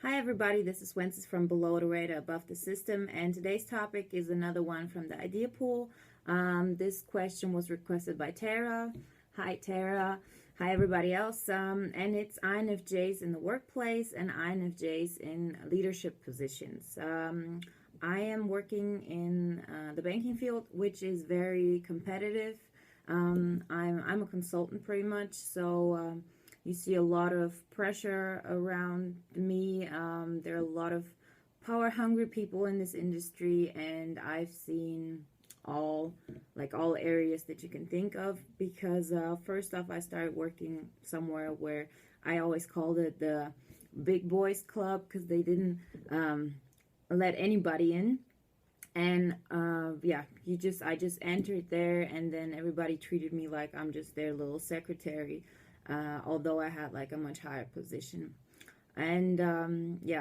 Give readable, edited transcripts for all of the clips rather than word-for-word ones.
Hi everybody, this is Wenzes from Below the Radar Above the System, and today's topic is another one from the idea pool. This question was requested by Tara. Hi Tara. Hi everybody else. And it's INFJs in the workplace and INFJs in leadership positions. I am working in the banking field, which is very competitive. I'm a consultant pretty much, so you see a lot of pressure around me. There are a lot of power-hungry people in this industry, and I've seen all areas that you can think of. Because first off, I started working somewhere where I always called it the big boys club because they didn't let anybody in. And I just entered there, and then everybody treated me like I'm just their little secretary. Although I had like a much higher position. And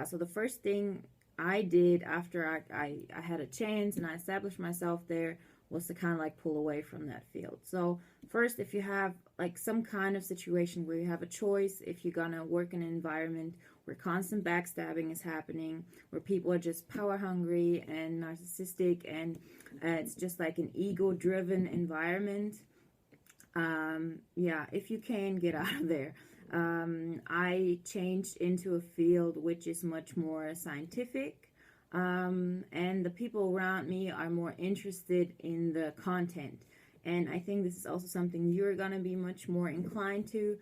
so the first thing I did after I had a chance and I established myself there was to kind of like pull away from that field. So first, if you have like some kind of situation where you have a choice, if you're gonna work in an environment where constant backstabbing is happening, where people are just power hungry and narcissistic, and it's just like an ego-driven environment, if you can, get out of there. I changed into a field which is much more scientific, and the people around me are more interested in the content. And I think this is also something you're gonna be much more inclined to,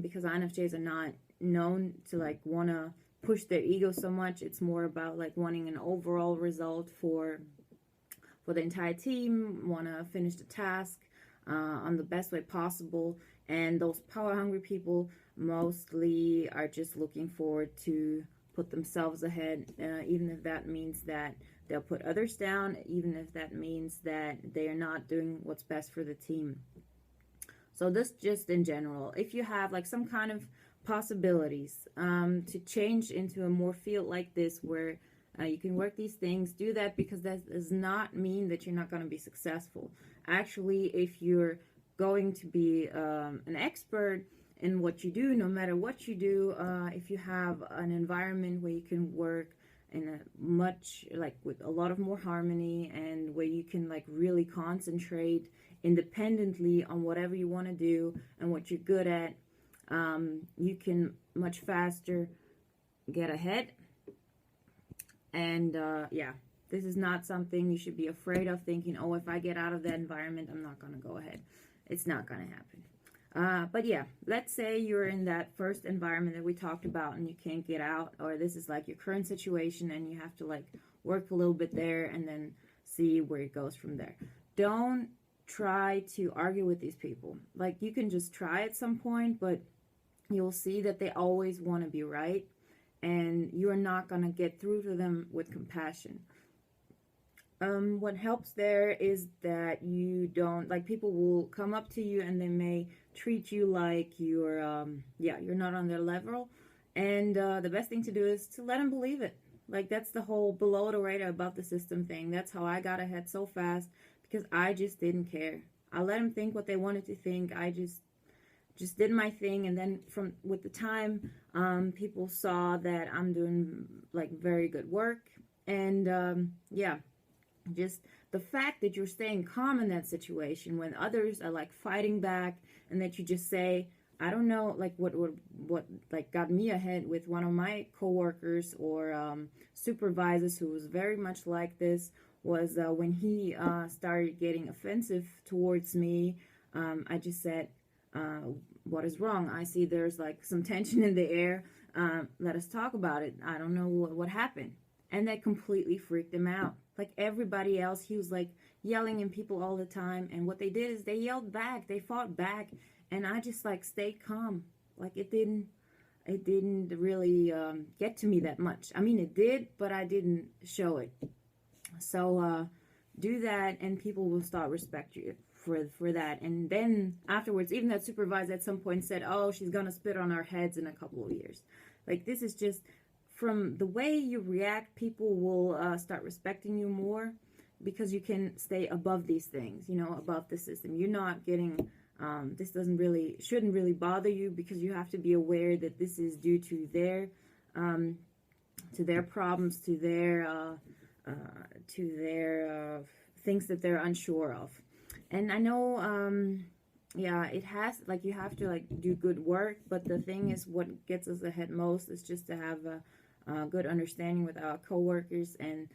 because INFJs are not known to like wanna push their ego so much. It's more about like wanting an overall result for the entire team, wanna finish the task on the best way possible. And those power hungry people mostly are just looking forward to put themselves ahead, even if that means that they'll put others down, even if that means that they are not doing what's best for the team. So this just in general, if you have like some kind of possibilities to change into a more field like this where you can work these things, do that, because that does not mean that you're not going to be successful. Actually, if you're going to be an expert in what you do, no matter what you do, if you have an environment where you can work in a much, like with a lot of more harmony, and where you can like really concentrate independently on whatever you want to do and what you're good at, you can much faster get ahead. And this is not something you should be afraid of, thinking, oh, if I get out of that environment, I'm not going to go ahead. It's not going to happen. But yeah, let's say you're in that first environment that we talked about and you can't get out, or this is like your current situation and you have to like work a little bit there and then see where it goes from there. Don't try to argue with these people. Like, you can just try at some point, but you'll see that they always want to be right, and you're not going to get through to them with compassion. What helps there is that you don't, like, people will come up to you and they may treat you like you're not on their level. And the best thing to do is to let them believe it. Like, that's the whole below the radar above the system thing. That's how I got ahead so fast, because I just didn't care. I let them think what they wanted to think. I just did my thing. And then with the time, people saw that I'm doing like very good work. And just the fact that you're staying calm in that situation when others are like fighting back, and that you just say, I don't know, like what like got me ahead with one of my coworkers or supervisors who was very much like this was when he started getting offensive towards me. I just said, what is wrong? I see there's like some tension in the air. Let us talk about it. I don't know what happened. And that completely freaked him out. Like everybody else, he was like yelling at people all the time. And what they did is they yelled back. They fought back. And I just like stayed calm. Like it didn't really get to me that much. I mean, it did, but I didn't show it. So do that, and people will start respect you for that. And then afterwards, even that supervisor at some point said, oh, she's gonna spit on our heads in a couple of years. Like, this is just, from the way you react, people will start respecting you more, because you can stay above these things, you know, above the system. You're not getting this shouldn't really bother you, because you have to be aware that this is due to their problems, to their things that they're unsure of. And I know, yeah, it has, like, you have to, like, do good work, but the thing is, what gets us ahead most is just to have a good understanding with our coworkers, and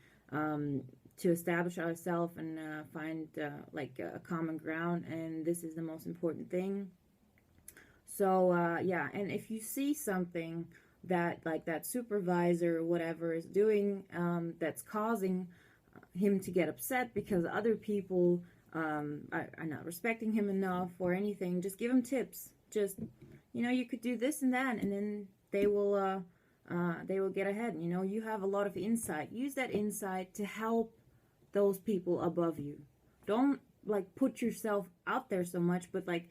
to establish ourselves, and find like a common ground, and this is the most important thing. So yeah, and if you see something that, like, that supervisor or whatever is doing, that's causing him to get upset because other people are not respecting him enough or anything, just give him tips. Just, you could do this and that, and then they will get ahead. You have a lot of insight. Use that insight to help those people above you. Don't, like, put yourself out there so much, but like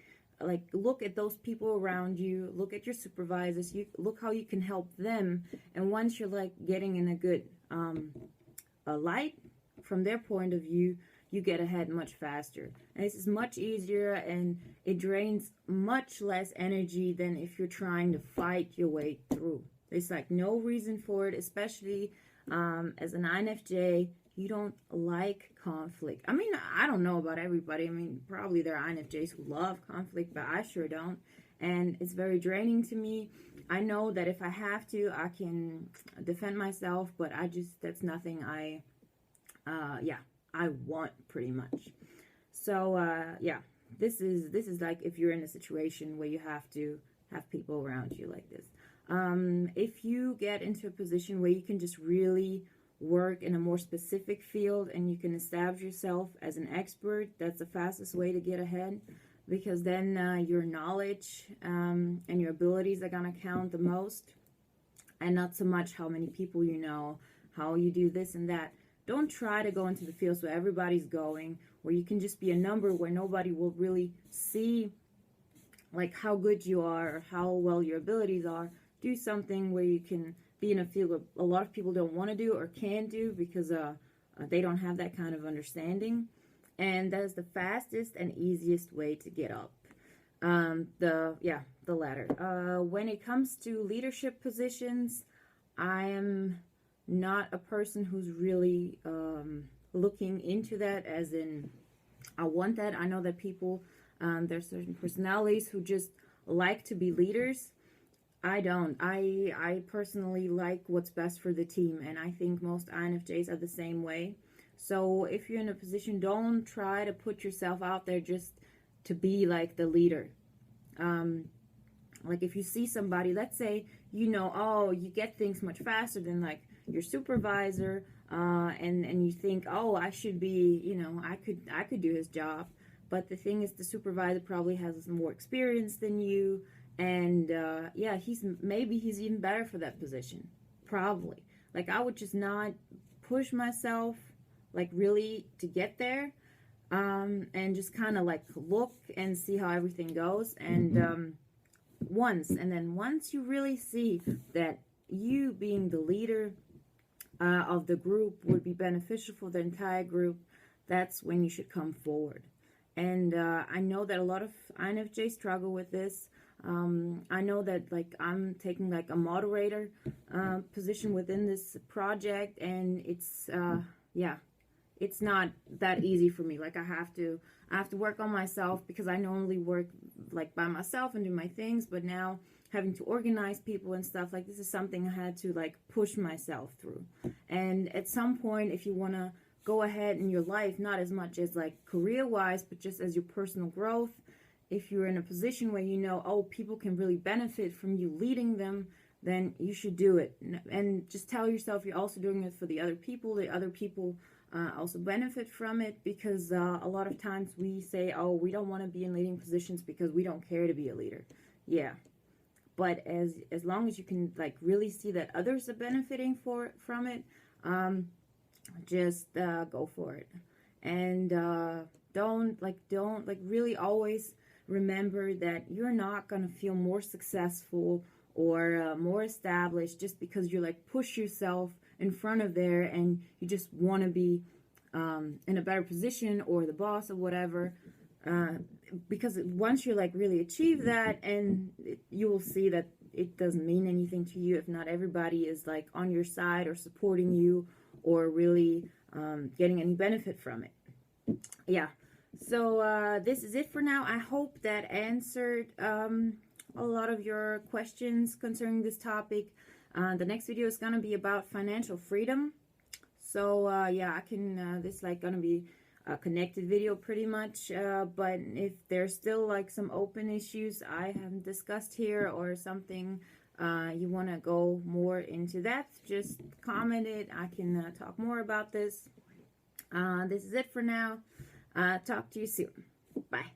look at those people around you, look at your supervisors, you look how you can help them, and once you're, like, getting in a good a light from their point of view, you get ahead much faster. And this is much easier, and it drains much less energy than if you're trying to fight your way through. There's, like, no reason for it, especially as an INFJ. You don't like conflict. I mean, I don't know about everybody. I mean, probably there are INFJs who love conflict, but I sure don't. And it's very draining to me. I know that if I have to, I can defend myself, but that's nothing I want, pretty much. So, yeah, this is like if you're in a situation where you have to have people around you like this. If you get into a position where you can just really work in a more specific field and you can establish yourself as an expert, that's the fastest way to get ahead, because then your knowledge and your abilities are going to count the most, and not so much how many people you know, how you do this and that. Don't try to go into the fields where everybody's going, where you can just be a number, where nobody will really see, like, how good you are or how well your abilities are. Do something where you can be in a field where a lot of people don't want to do or can do, because they don't have that kind of understanding. And that is the fastest and easiest way to get up the ladder. When it comes to leadership positions, I am not a person who's really looking into that, as in I want that. I know that people, there's certain personalities who just like to be leaders. I don't. I personally like what's best for the team, and I think most INFJs are the same way. So if you're in a position, don't try to put yourself out there just to be like the leader. Like, if you see somebody, let's say, you get things much faster than, like, your supervisor, and you think, oh, I should be, I could do his job. But the thing is, the supervisor probably has more experience than you. And, yeah, he's even better for that position. Probably. Like, I would just not push myself, like, really to get there. And just kind of, like, look and see how everything goes. And, once you really see that you being the leader of the group would be beneficial for the entire group, that's when you should come forward. And, I know that a lot of INFJs struggle with this. I know that, like, I'm taking, like, a moderator position within this project, and it's it's not that easy for me. Like, I have to work on myself, because I normally work, like, by myself and do my things, but now having to organize people and stuff, like, this is something I had to, like, push myself through. And at some point, if you want to go ahead in your life, not as much as, like, career-wise, but just as your personal growth, if you're in a position where people can really benefit from you leading them, then you should do it. And just tell yourself you're also doing it for the other people. The other people also benefit from it, because a lot of times we say, oh, we don't want to be in leading positions because we don't care to be a leader. Yeah. But as long as you can, like, really see that others are benefiting from it, just go for it. And don't really always remember that you're not going to feel more successful or more established just because you're, like, push yourself in front of there and you just want to be in a better position, or the boss or whatever. Because once you, like, really achieve that, and you will see that it doesn't mean anything to you if not everybody is like on your side or supporting you or really getting any benefit from it. Yeah, so this is it for now. I hope that answered a lot of your questions concerning this topic. The next video is gonna be about financial freedom. So yeah, I can this is like gonna be a connected video pretty much, but if there's still like some open issues I haven't discussed here or something you want to go more into that, just comment it. I can talk more about this. This is it for now. Talk to you soon. Bye.